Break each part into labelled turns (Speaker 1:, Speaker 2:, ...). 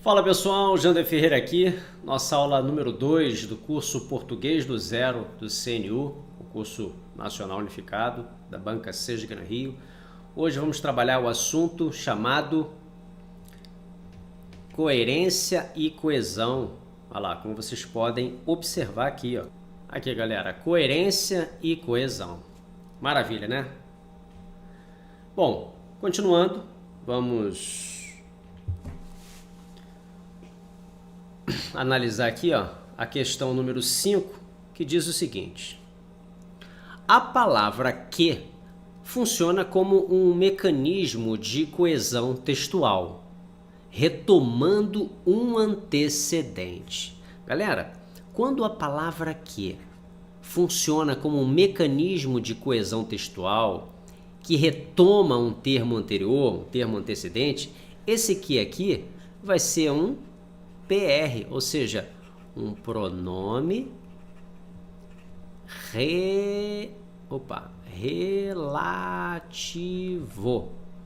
Speaker 1: Fala pessoal, Jander Ferreira aqui, nossa aula número 2 do curso Português do Zero do CNU, o curso nacional unificado da Banca Sesgran Rio. Hoje vamos trabalhar o assunto chamado coerência e coesão. Olha lá, como vocês podem observar aqui, ó. Aqui galera, coerência e coesão. Maravilha, né? Bom, continuando, vamos analisar aqui, ó, a questão número 5, que diz o seguinte: a palavra que funciona como um mecanismo de coesão textual, retomando um antecedente. Galera, quando a palavra que funciona como um mecanismo de coesão textual que retoma um termo anterior, um termo antecedente, esse que aqui vai ser um PR, ou seja, um pronome relativo,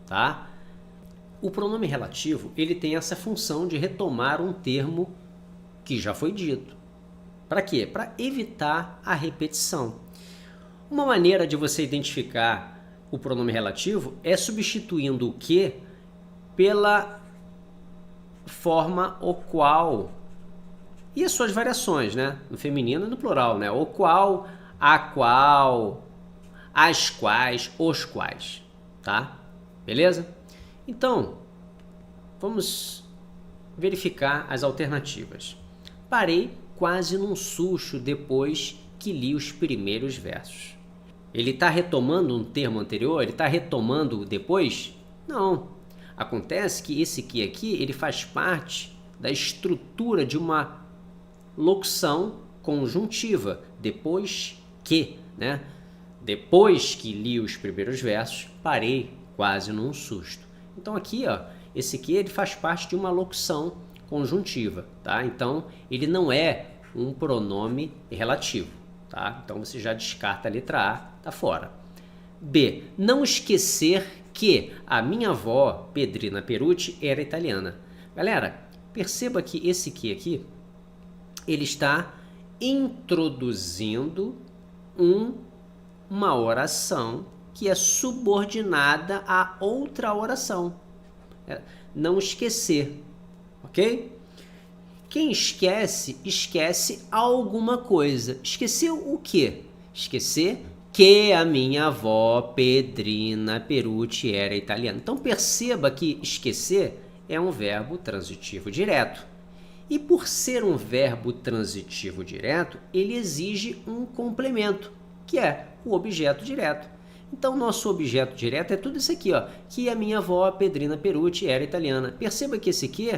Speaker 1: tá? O pronome relativo, ele tem essa função de retomar um termo que já foi dito. Para quê? Para evitar a repetição. Uma maneira de você identificar o pronome relativo é substituindo o que pela forma o qual e as suas variações, né? No feminino e no plural, né? O qual, a qual, as quais, os quais, tá? Beleza? Então, vamos verificar as alternativas. Parei quase num susto depois que li os primeiros versos. Ele está retomando um termo anterior? Ele está retomando depois? Não. Acontece que esse que aqui, ele faz parte da estrutura de uma locução conjuntiva. Depois que, né? Depois que li os primeiros versos, parei quase num susto. Então aqui, ó, esse que ele faz parte de uma locução conjuntiva, tá? Então ele não é um pronome relativo, tá? Então você já descarta a letra A, tá fora. B, não esquecer que a minha avó, Pedrina Perucci, era italiana. Galera, perceba que esse que aqui, ele está introduzindo uma oração que é subordinada a outra oração. Não esquecer, ok? Quem esquece, esquece alguma coisa. Esqueceu o quê? Esquecer que a minha avó, Pedrina Perucci, era italiana. Então perceba que esquecer é um verbo transitivo direto. E por ser um verbo transitivo direto, ele exige um complemento, que é o objeto direto. Então nosso objeto direto é tudo isso aqui, ó, que a minha avó, Pedrina Perucci, era italiana. Perceba que esse aqui,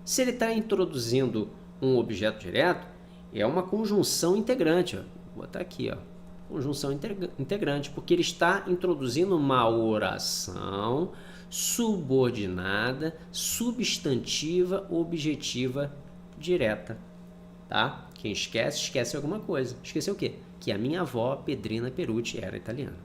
Speaker 1: se ele está introduzindo um objeto direto, é uma conjunção integrante. Ó. Vou botar aqui, ó. Conjunção integrante, porque ele está introduzindo uma oração subordinada, substantiva, objetiva, direta, tá? Quem esquece, esquece alguma coisa. Esqueceu o quê? Que a minha avó, Pedrina Perucci, era italiana,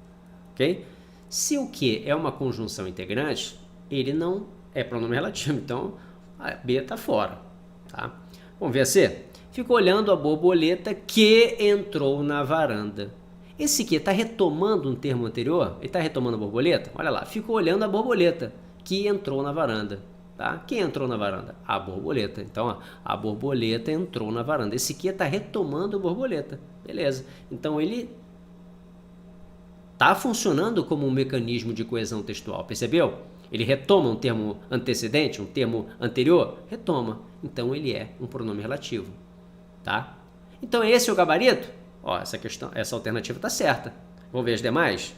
Speaker 1: ok? Se o que é uma conjunção integrante, ele não é pronome relativo, então a B está fora, tá? Vamos ver a C? Ficou olhando a borboleta que entrou na varanda. Esse aqui está retomando um termo anterior? Ele está retomando a borboleta? Olha lá, ficou olhando a borboleta que entrou na varanda. Tá? Quem entrou na varanda? A borboleta. Então, ó, a borboleta entrou na varanda. Esse aqui está retomando a borboleta. Beleza. Então, ele está funcionando como um mecanismo de coesão textual. Percebeu? Ele retoma um termo antecedente, um termo anterior? Retoma. Então, ele é um pronome relativo. Tá? Então, esse é o gabarito? Ó, essa alternativa está certa. Vamos ver as demais?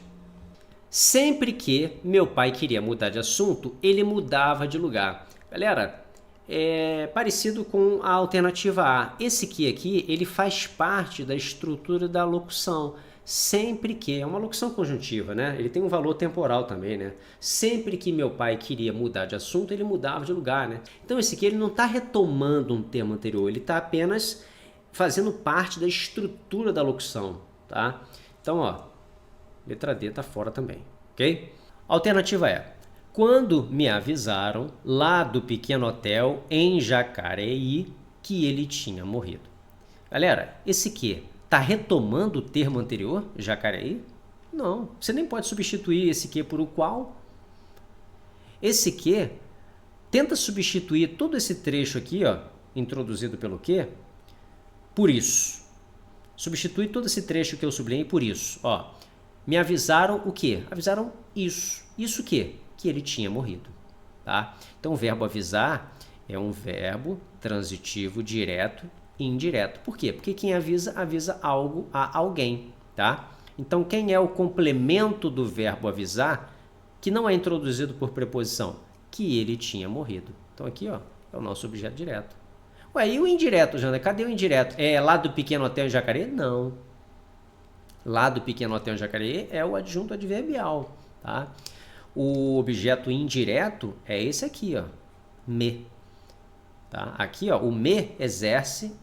Speaker 1: Sempre que meu pai queria mudar de assunto, ele mudava de lugar. Galera, é parecido com a alternativa A. Esse que aqui, ele faz parte da estrutura da locução. Sempre que, é uma locução conjuntiva, né? Ele tem um valor temporal também, né? Sempre que meu pai queria mudar de assunto, ele mudava de lugar, né? Então esse aqui, ele não está retomando um termo anterior, ele está apenas fazendo parte da estrutura da locução, tá? Então, ó, letra D está fora também, ok? A alternativa é: quando me avisaram lá do pequeno hotel em Jacareí que ele tinha morrido. Galera, esse que está retomando o termo anterior, Jacareí? Não, você nem pode substituir esse que por o qual. Esse que tenta substituir todo esse trecho aqui, ó, introduzido pelo que, por isso. Substitui todo esse trecho que eu sublinhei por isso. Ó, me avisaram o quê? Avisaram isso. Isso o quê? Que ele tinha morrido. Tá? Então, o verbo avisar é um verbo transitivo direto e indireto. Por quê? Porque quem avisa, avisa algo a alguém. Tá? Então, quem é o complemento do verbo avisar que não é introduzido por preposição? Que ele tinha morrido. Então, aqui ó, é o nosso objeto direto. Ué, e o indireto, Jana? Cadê o indireto? É lá do pequeno hotel em Jacareí? Não. Lá do pequeno hotel em Jacareí é o adjunto adverbial, tá? O objeto indireto é esse aqui, ó, me. Tá? Aqui, ó, o me exerce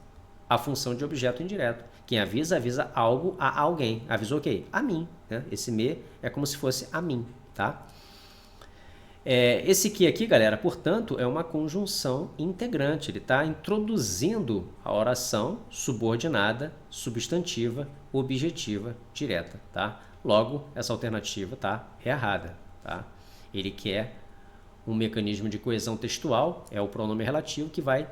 Speaker 1: a função de objeto indireto. Quem avisa, avisa algo a alguém. Avisou o quê? A mim. Né? Esse me é como se fosse a mim, tá? Esse que aqui, galera, portanto, é uma conjunção integrante. Ele está introduzindo a oração subordinada, substantiva, objetiva, direta, tá? Logo, essa alternativa tá errada, tá? Ele quer um mecanismo de coesão textual, é o pronome relativo que vai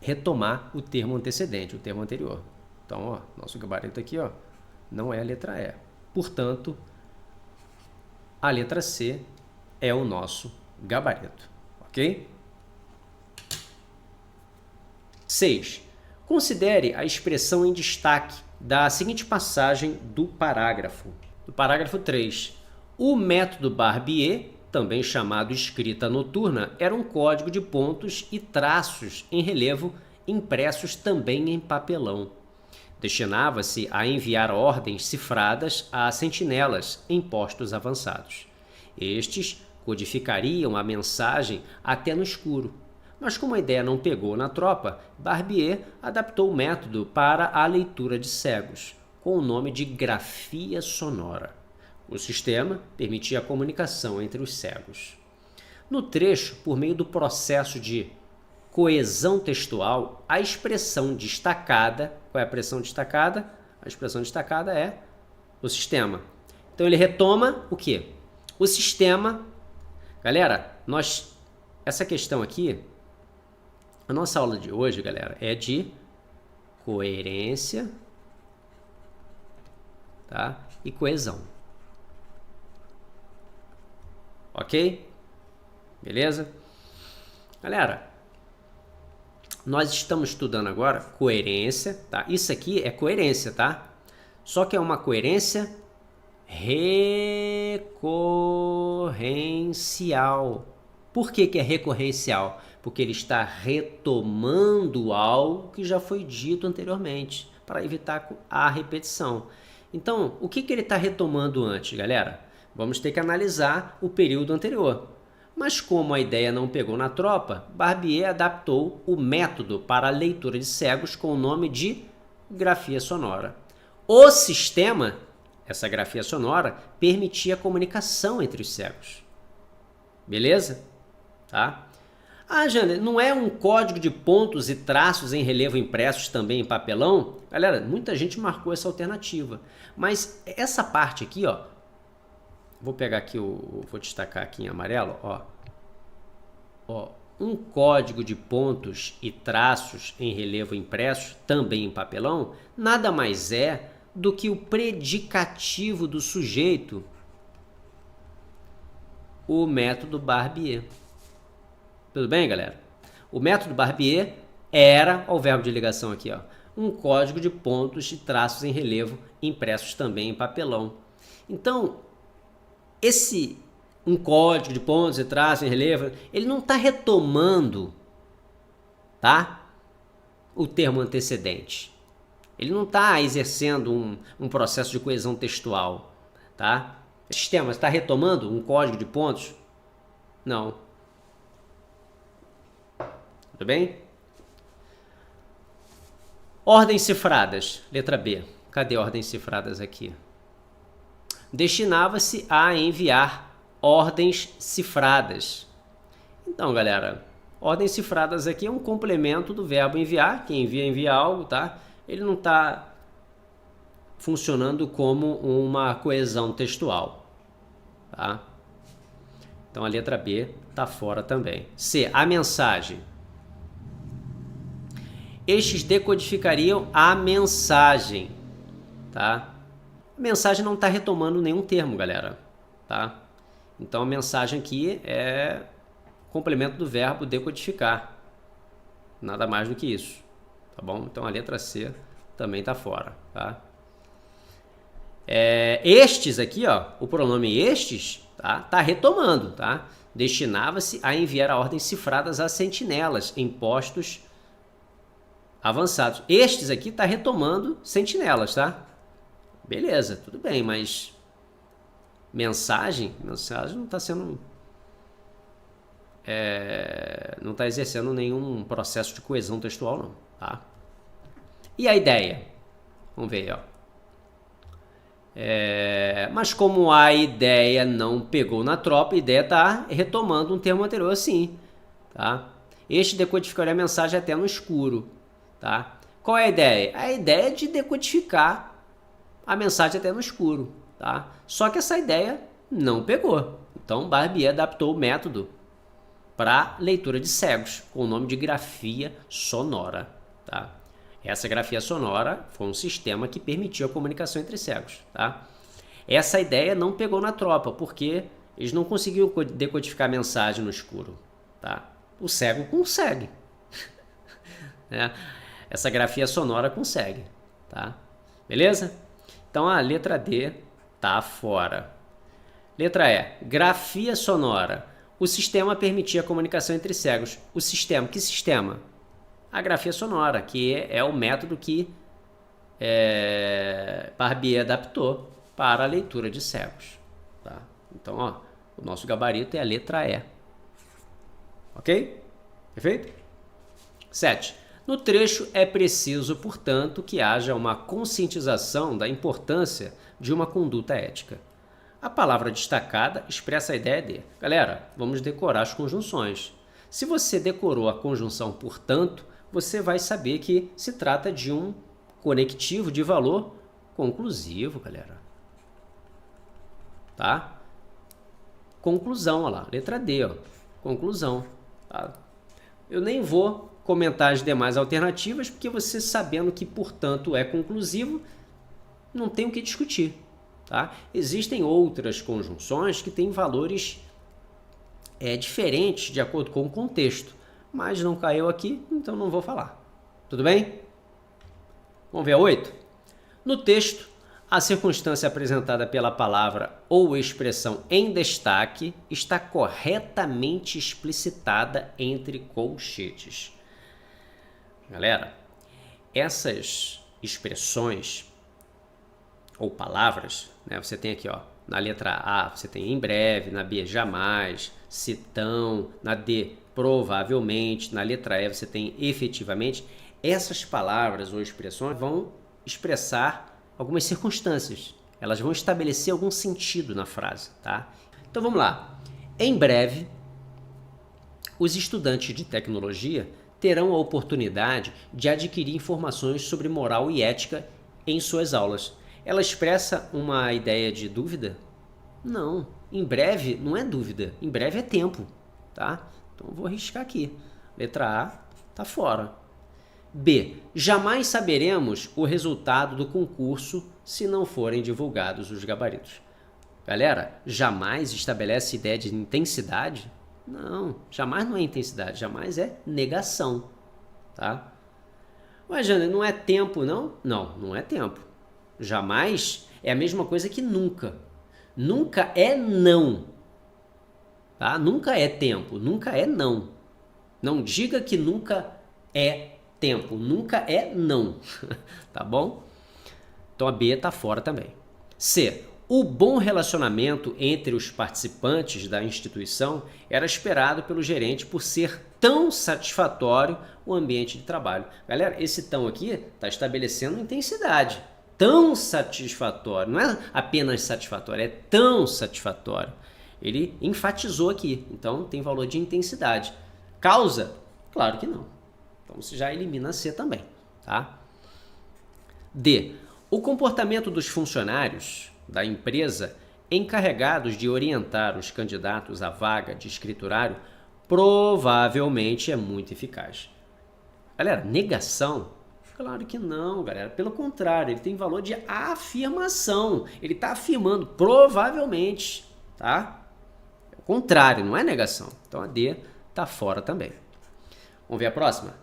Speaker 1: retomar o termo antecedente, o termo anterior. Então, ó, nosso gabarito aqui, ó, não é a letra E. Portanto, a letra C é o nosso gabarito, ok? 6. Considere a expressão em destaque da seguinte passagem do parágrafo. Do parágrafo 3. O método Barbier, também chamado escrita noturna, era um código de pontos e traços em relevo impressos também em papelão. Destinava-se a enviar ordens cifradas a sentinelas em postos avançados. Estes codificariam a mensagem até no escuro. Mas como a ideia não pegou na tropa, Barbier adaptou o método para a leitura de cegos, com o nome de grafia sonora. O sistema permitia a comunicação entre os cegos. No trecho, por meio do processo de coesão textual, a expressão destacada, qual é a expressão destacada? A expressão destacada é o sistema. Então ele retoma o quê? O sistema. Galera, essa questão aqui, a nossa aula de hoje, galera, é de coerência, tá? E coesão. Ok? Beleza? Galera, nós estamos estudando agora coerência, tá? Isso aqui é coerência, tá? Só que é uma coerência recorrencial. Por que é recorrencial? Porque ele está retomando algo que já foi dito anteriormente, para evitar a repetição. Então, o que ele está retomando antes, galera? Vamos ter que analisar o período anterior. Mas como a ideia não pegou na tropa, Barbier adaptou o método para a leitura de cegos com o nome de grafia sonora. O sistema, essa grafia sonora, permitia a comunicação entre os cegos. Beleza? Tá? Ah, Jana, não é um código de pontos e traços em relevo impressos também em papelão? Galera, muita gente marcou essa alternativa. Mas essa parte aqui, ó, vou pegar aqui, vou destacar aqui em amarelo, ó, um código de pontos e traços em relevo impressos também em papelão, nada mais é do que o predicativo do sujeito, o método Barbier. Tudo bem, galera? O método Barbier era, ó, o verbo de ligação aqui, ó, um código de pontos e traços em relevo impressos também em papelão. Então, um código de pontos e traços em relevo, ele não está retomando, tá? O termo antecedente. Ele não está exercendo um processo de coesão textual, tá? O sistema está retomando um código de pontos? Não. Tudo bem? Ordens cifradas, letra B. Cadê ordens cifradas aqui? Destinava-se a enviar ordens cifradas. Então, galera, ordens cifradas aqui é um complemento do verbo enviar. Quem envia algo, tá? Ele não está funcionando como uma coesão textual, tá? Então a letra B está fora também. C, a mensagem. Estes decodificariam a mensagem, tá? A mensagem não está retomando nenhum termo, galera, tá? Então a mensagem aqui é complemento do verbo decodificar. Nada mais do que isso, tá bom? Então a letra C também está fora, tá? Estes aqui, ó, o pronome estes, tá retomando, tá? Destinava-se a enviar ordens cifradas a sentinelas em postos avançados. Estes aqui tá retomando sentinelas, tá? Beleza, tudo bem, mas mensagem não está sendo, não está exercendo nenhum processo de coesão textual, não, tá? E a ideia? Vamos ver aí, ó. Mas como a ideia não pegou na tropa, a ideia está retomando um termo anterior, sim, tá? Este decodificaria a mensagem até no escuro, tá? Qual é a ideia? A ideia é de decodificar a mensagem até no escuro, tá? Só que essa ideia não pegou. Então Barbier adaptou o método para leitura de cegos, com o nome de grafia sonora, tá? Essa grafia sonora foi um sistema que permitiu a comunicação entre cegos, tá? Essa ideia não pegou na tropa, porque eles não conseguiam decodificar a mensagem no escuro, tá? O cego consegue. Essa grafia sonora consegue, tá? Beleza? Então a letra D tá fora. Letra E, grafia sonora. O sistema permitia a comunicação entre cegos. O sistema, que sistema? A grafia sonora, que é o método que Barbier adaptou para a leitura de cegos, tá? Então, ó, o nosso gabarito é a letra E. Ok? Perfeito? 7. No trecho é preciso, portanto, que haja uma conscientização da importância de uma conduta ética. A palavra destacada expressa a ideia de... Galera, vamos decorar as conjunções. Se você decorou a conjunção portanto, você vai saber que se trata de um conectivo de valor conclusivo, galera. Tá? Conclusão, olha lá, letra D, ó. Conclusão. Tá? Eu nem vou comentar as demais alternativas, porque você sabendo que, portanto, é conclusivo, não tem o que discutir. Tá? Existem outras conjunções que têm valores diferentes de acordo com o contexto. Mas não caiu aqui, então não vou falar. Tudo bem? Vamos ver a 8? No texto, a circunstância apresentada pela palavra ou expressão em destaque está corretamente explicitada entre colchetes. Galera, essas expressões ou palavras, né, você tem aqui, ó, na letra A, você tem em breve, na B, jamais, citão, na D, provavelmente, na letra E você tem efetivamente. Essas palavras ou expressões vão expressar algumas circunstâncias. Elas vão estabelecer algum sentido na frase, tá? Então vamos lá. Em breve, os estudantes de tecnologia terão a oportunidade de adquirir informações sobre moral e ética em suas aulas. Ela expressa uma ideia de dúvida? Não. Em breve não é dúvida. Em breve é tempo, tá? Então eu vou riscar aqui. Letra A tá fora. B. Jamais saberemos o resultado do concurso se não forem divulgados os gabaritos. Galera, jamais estabelece ideia de intensidade? Não, jamais não é intensidade, jamais é negação, tá? Ué, Jana, não é tempo, não? Não, não é tempo. Jamais é a mesma coisa que nunca. Nunca é não, tá? Nunca é tempo, nunca é não. Não diga que nunca é tempo, nunca é não, tá bom? Então a B tá fora também. C. O bom relacionamento entre os participantes da instituição era esperado pelo gerente por ser tão satisfatório o ambiente de trabalho. Galera, esse tão aqui está estabelecendo intensidade. Tão satisfatório, não é apenas satisfatório, é tão satisfatório. Ele enfatizou aqui, então tem valor de intensidade. Causa? Claro que não. Então você já elimina C também, tá? D. O comportamento dos funcionários da empresa encarregados de orientar os candidatos à vaga de escriturário provavelmente é muito eficaz. Galera, negação? Claro que não, galera. Pelo contrário, ele tem valor de afirmação. Ele está afirmando, provavelmente, tá? É o contrário, não é negação. Então a D está fora também. Vamos ver a próxima?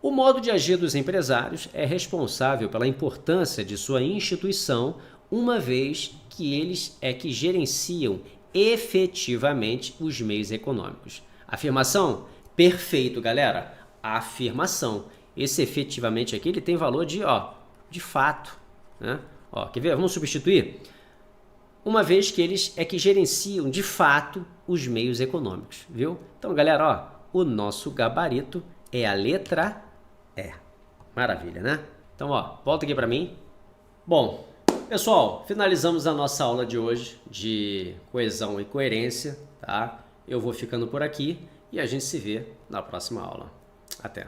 Speaker 1: O modo de agir dos empresários é responsável pela importância de sua instituição, uma vez que eles é que gerenciam efetivamente os meios econômicos. Afirmação? Perfeito, galera. Afirmação. Esse efetivamente aqui ele tem valor de fato, né? Quer ver? Vamos substituir? Uma vez que eles é que gerenciam de fato os meios econômicos, viu? Então, galera, o nosso gabarito é a letra E. Maravilha, né? Então, volta aqui para mim. Bom, pessoal, finalizamos a nossa aula de hoje de coesão e coerência, tá? Eu vou ficando por aqui e a gente se vê na próxima aula. Até!